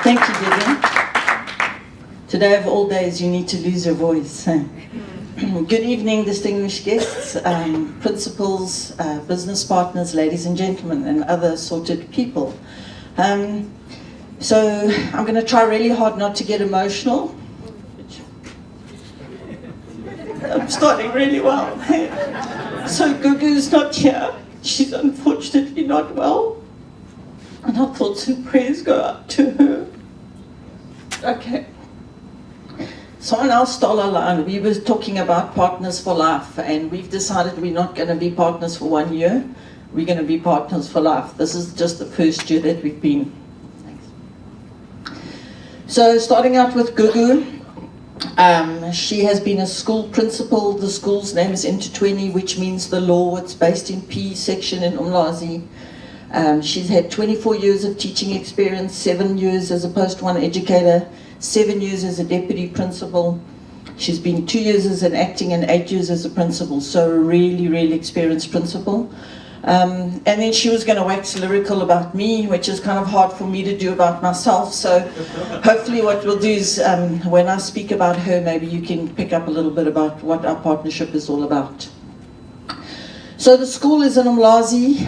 Thank you, Vivian. Today of all days, you need to lose your voice. Good evening, distinguished guests, principals, business partners, ladies and gentlemen, and other assorted people. So I'm going to try really hard not to get emotional. I'm starting really well. So Gugu's not here. She's unfortunately not well. And our thoughts and prayers go out to her. Okay. Someone else stole our line. We were talking about partners for life, and we've decided we're not going to be partners for 1 year. We're going to be partners for life. This is just the first year that we've been. Thanks. So starting out with Gugu, she has been a school principal. The school's name is Emthethweni, which means the law. It's based in P section in Umlazi. She's had 24 years of teaching experience, 7 years as a post-1 educator, 7 years as a deputy principal. She's been 2 years as an acting and 8 years as a principal, so a really, really experienced principal. And then she was going to wax lyrical about me, which is kind of hard for me to do about myself. So hopefully what we'll do is when I speak about her, maybe you can pick up a little bit about what our partnership is all about. So the school is in Umlazi.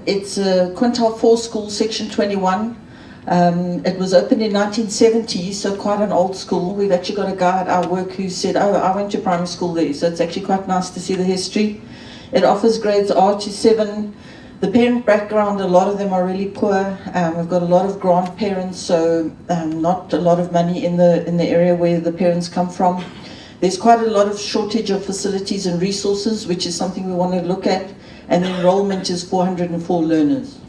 It's a Quintile 4 school, section 21. It was opened in 1970, so quite an old school. We've actually got a guy at our work who said, oh, I went to primary school there, so it's actually quite nice to see the history. It offers grades R to 7. The parent background, a lot of them are really poor. We've got a lot of grandparents, so not a lot of money in the area where the parents come from. There's quite a lot of shortage of facilities and resources, which is something we want to look at, and the enrollment is 404 learners.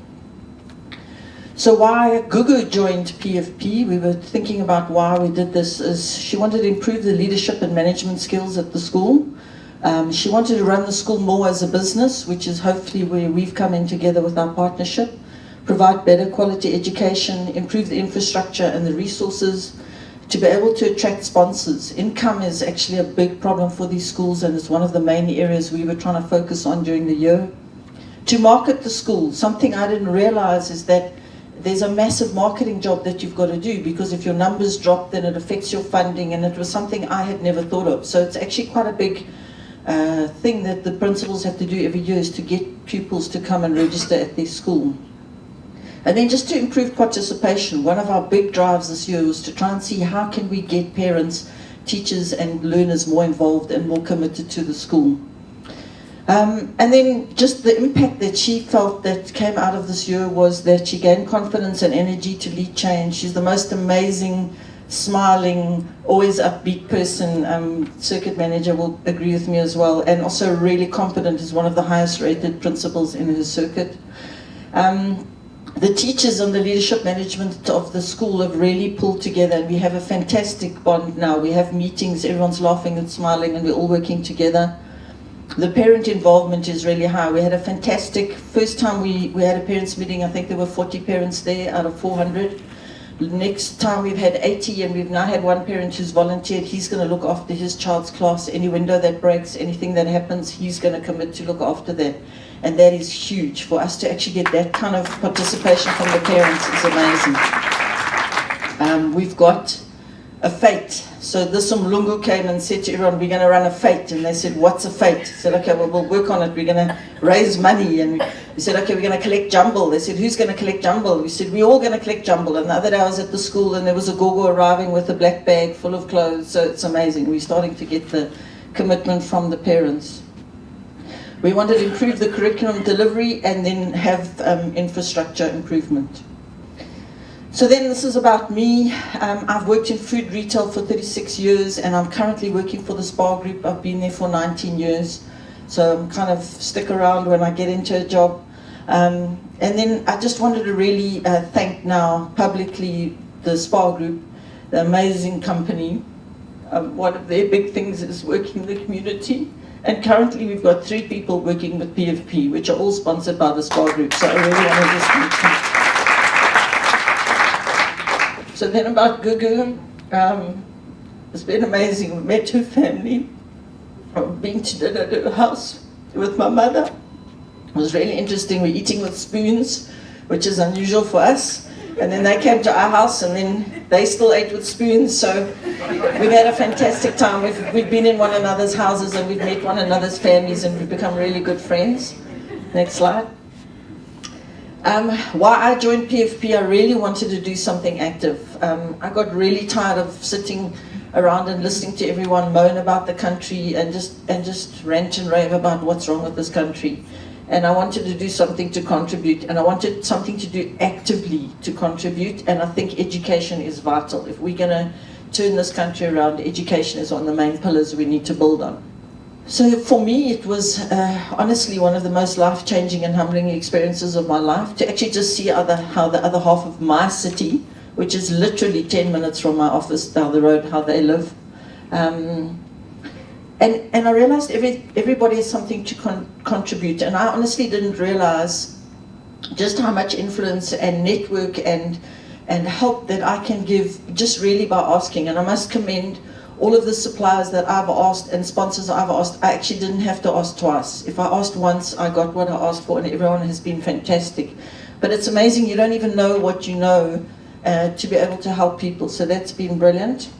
So why Gugu joined PFP, we were thinking about why we did this, is she wanted to improve the leadership and management skills at the school. She wanted to run the school more as a business, which is hopefully where we've come in together with our partnership, provide better quality education, improve the infrastructure and the resources, to be able to attract sponsors. Income is actually a big problem for these schools, and it's one of the main areas we were trying to focus on during the year. To market the school, something I didn't realize is that there's a massive marketing job that you've got to do, because if your numbers drop, then it affects your funding, and it was something I had never thought of. So it's actually quite a big thing that the principals have to do every year, is to get pupils to come and register at their school. And then just to improve participation, one of our big drives this year was to try and see how can we get parents, teachers and learners more involved and more committed to the school. And then just the impact that she felt that came out of this year was that she gained confidence and energy to lead change. She's the most amazing, smiling, always upbeat person. Circuit manager will agree with me as well, and also really competent, is one of the highest rated principals in her circuit. The teachers and the leadership management of the school have really pulled together, and we have a fantastic bond now. We have meetings, everyone's laughing and smiling, and we're all working together. The parent involvement is really high. We had a fantastic, first time we had a parents meeting, I think there were 40 parents there out of 400. Next time we've had 80, and we've now had one parent who's volunteered. He's going to look after his child's class. Any window that breaks, anything that happens, he's going to commit to look after that. And that is huge. For us to actually get that kind of participation from the parents is amazing. We've got a fete. So this Mlungu came and said to everyone, we're going to run a fete. And they said, what's a fete? I said, okay, well, we'll work on it. We're going to raise money. And we said, okay, we're going to collect jumble. They said, who's going to collect jumble? We said, we're all going to collect jumble. And the other day I was at the school, and there was a gogo arriving with a black bag full of clothes. So it's amazing. We're starting to get the commitment from the parents. We wanted to improve the curriculum delivery and then have infrastructure improvement. So then this is about me. I've worked in food retail for 36 years, and I'm currently working for the Spar Group. I've been there for 19 years. So I'm kind of stick around when I get into a job. And then I just wanted to really thank now publicly the Spar Group, the amazing company. One of their big things is working in the community. And currently we've got 3 people working with PFP, which are all sponsored by the Spar Group. So I really want to just thank them. So then about Gugu, it's been amazing. We met her family. I've been to dinner at her house with my mother. It was really interesting. We're eating with spoons, which is unusual for us. And then they came to our house, and then they still ate with spoons. So we've had a fantastic time. We've been in one another's houses, and we've met one another's families, and we've become really good friends. Next slide. Why I joined PFP, I really wanted to do something active. I got really tired of sitting around and listening to everyone moan about the country and just rant and rave about what's wrong with this country. And I wanted to do something to contribute, and I wanted something to do actively to contribute, and I think education is vital. If we're going to turn this country around, education is one of the main pillars we need to build on. So for me, it was honestly one of the most life-changing and humbling experiences of my life, to actually just see how the other half of my city, which is literally 10 minutes from my office down the road, how they live. And I realized everybody has something to contribute, and I honestly didn't realize just how much influence and network and help that I can give just really by asking. And I must commend all of the suppliers that I've asked and sponsors I've asked. I actually didn't have to ask twice. If I asked once, I got what I asked for, and everyone has been fantastic. But it's amazing, you don't even know what you know to be able to help people, so that's been brilliant.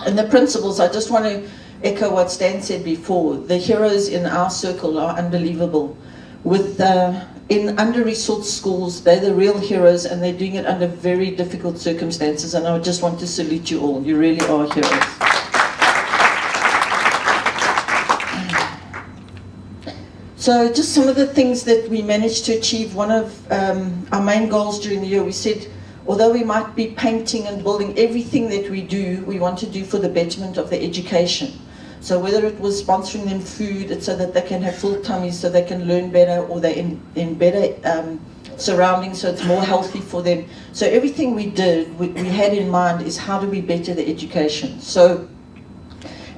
And the principles, I just want to echo what Stan said before. The heroes in our circle are unbelievable. In under-resourced schools, they're the real heroes, and they're doing it under very difficult circumstances, and I just want to salute you all. You really are heroes. So just some of the things that we managed to achieve. One of our main goals during the year, we said, although we might be painting and building, everything that we do, we want to do for the betterment of their education. So whether it was sponsoring them food, it's so that they can have full tummies, so they can learn better, or they're in better surroundings, so it's more healthy for them. So everything we did, we had in mind is how do we better the education. So,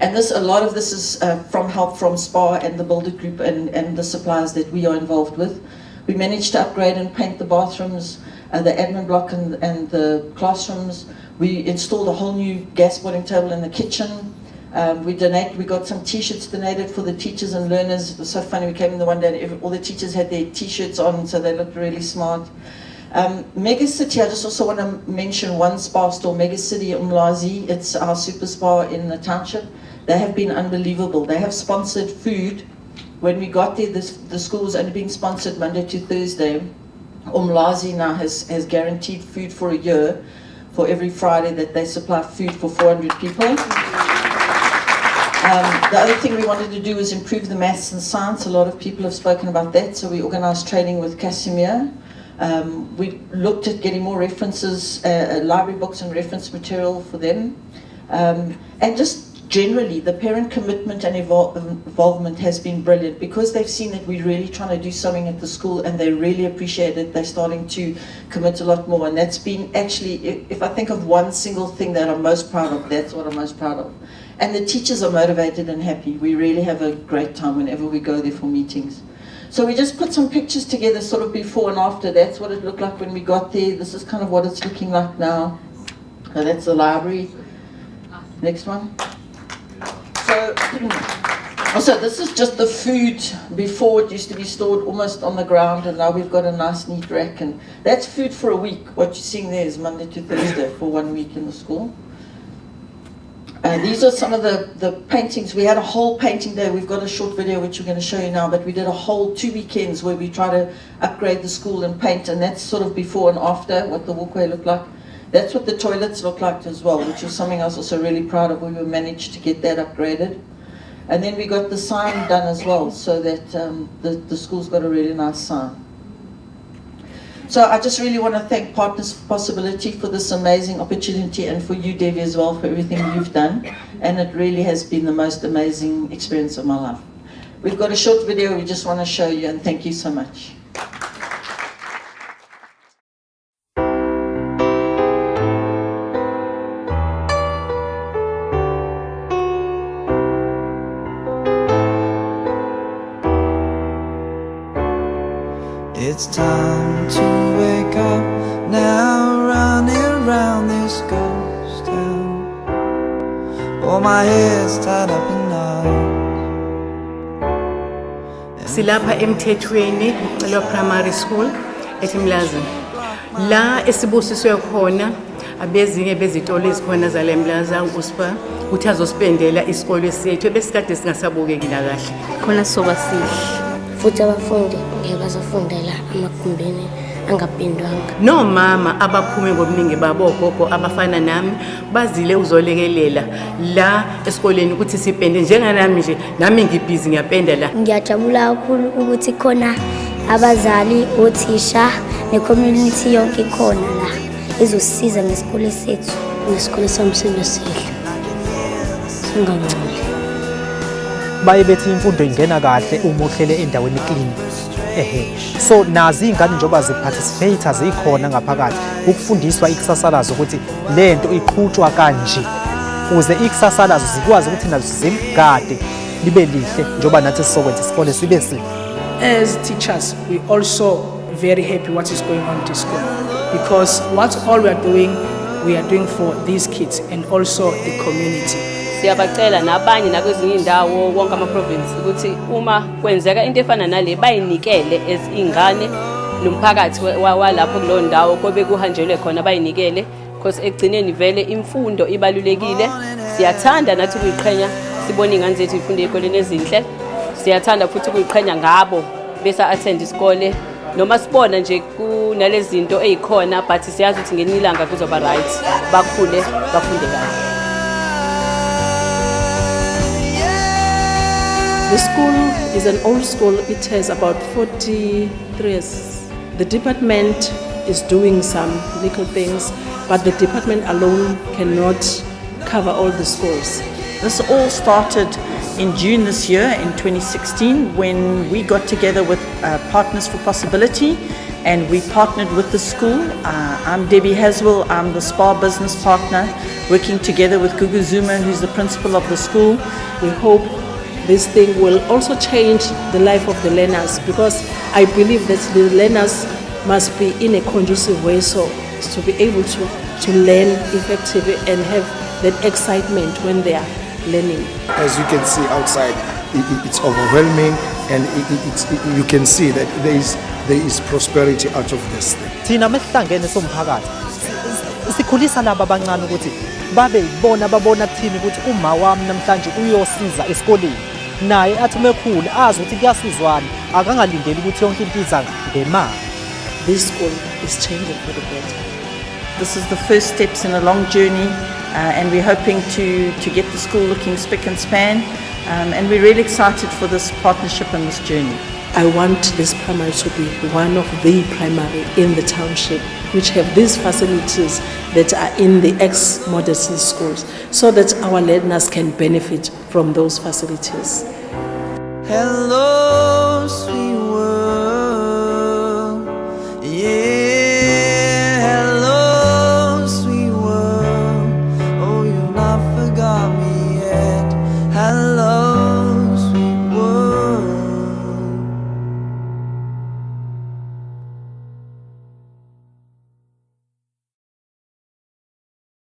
and a lot of this is from help from SPA and the Builder Group and the suppliers that we are involved with. We managed to upgrade and paint the bathrooms, the admin block and the classrooms. We installed a whole new gas boiling table in the kitchen. We got some t-shirts donated for the teachers and learners. It was so funny, we came in the one day and all the teachers had their t-shirts on, so they looked really smart. Mega City, I just also want to mention one spa store, Mega City Umlazi. It's our super spa in the township. They have been unbelievable. They have sponsored food. When we got there, the school was only being sponsored Monday to Thursday. Umlazi now has guaranteed food for a year, for every Friday that they supply food for 400 people. The other thing we wanted to do was improve the maths and science. A lot of people have spoken about that, so we organized training with Casimir. We looked at getting more references, library books and reference material for them. And just generally, the parent commitment and involvement has been brilliant, because they've seen that we're really trying to do something at the school, and they really appreciate it. They're starting to commit a lot more, and that's been actually, if I think of one single thing that I'm most proud of, that's what I'm most proud of. And the teachers are motivated and happy. We really have a great time whenever we go there for meetings. So we just put some pictures together, sort of before and after. That's what it looked like when we got there. This is kind of what it's looking like now. So that's the library. Next one. So, also this is just the food. Before it used to be stored almost on the ground, and now we've got a nice neat rack, and that's food for a week. What you're seeing there is Monday to Thursday for 1 week in the school. These are some of the paintings. We had a whole painting day. We've got a short video which we're going to show you now, but we did a whole 2 weekends where we try to upgrade the school and paint, and that's sort of before and after what the walkway looked like. That's what the toilets look like as well, which was something I was also really proud of. We managed to get that upgraded. And then we got the sign done as well, so that the school's got a really nice sign. So I just really want to thank Partners for Possibility for this amazing opportunity, and for you, Devi, as well, for everything you've done. And it really has been the most amazing experience of my life. We've got a short video we just want to show you, and thank you so much. It's time to wake up now, running round this ghost town. Oh, my head's tied up in knots. Silapha Emthethweni, Primary School, Emthethweni. La esibusiswe khona abezinye bezitolo ezikhona zalemlaza uSpa uthi azospendela isikole sethu besikade singasabukeki la kahle. Khona soba sihle. Futhi abafundi ngeke bazofundela amagumbini angapindwanga. No mama abaphume ngobuningi babogogo abafana nami bazile uzolekelela la esikoleni ukuthi sipende njenganami nje nami ngibhizi ngiyapenda la. Ngiyajabula kakhulu ukuthi khona abazali, othisha necommunity yonke khona la izosisiza ngesikole sethu. Isikole sami sinesihle. Singancane. Baye bethi imfundo ingena kahle uma uhlele endaweni clean. So nazi ingane njoba ziparticipate zikhona ngaphakathi ukufundiswa ikusasalazo ukuthi lento iqhutshwa kanje uze ikusasalazo zikwazi ukuthi nazo zimgade libe lihle njoba nathi sisokwenza isikole sibe sihle. As teachers, we also very happy what is going on in school because what all we are doing for these kids and also the community. Siyabacela nabanye nakwezinye indawo wonke ama-province ukuthi uma kwenzeka into efana nale bayinikele as ingane nomphakathi walapho kulowo ndawo kobe kuhanjelwe khona bayinikele because ekugcineni vele imfundo ibalulekile. Siyathanda nathi ukuyiqhenya sibona ingane zethu ifunde ey'koleni ezinhle. Siyathanda futhi ukuyiqhenya ngabo bese attend isikole noma sibona nje kunalezi zinto ey'khona but siyazi ukuthi ngelinye ilanga kuzoba right bakhule bafunde kahle. The school is an old school. It has about 43 years. The department is doing some little things, but the department alone cannot cover all the schools. This all started in June this year, in 2016, when we got together with Partners for Possibility and we partnered with the school. I'm Debbie Haswell, I'm the SPA business partner, working together with Gugu Zuma, who's the principal of the school. We hope this thing will also change the life of the learners because I believe that the learners must be in a conducive way so to be able to learn effectively and have that excitement when they are learning. As you can see outside, it's overwhelming and you can see that there is prosperity out of this thing. Thina mesihlangene somphakathi sikhulisa laba abancane ukuthi babe babona thina ukuthi uma wami namhlanje uyosiza esikoleni naye athi mekhulu azi ukuthi kuyasizwana akangalindeli ukuthi yonke into iza ngemali. This school is changing for the better. This is the first steps in a long journey and we're hoping to get the school looking spick and span and we're really excited for this partnership and this journey. I want this primary to be one of the primary in the township which have these facilities that are in the ex-Modesty schools so that our learners can benefit from those facilities. Hello.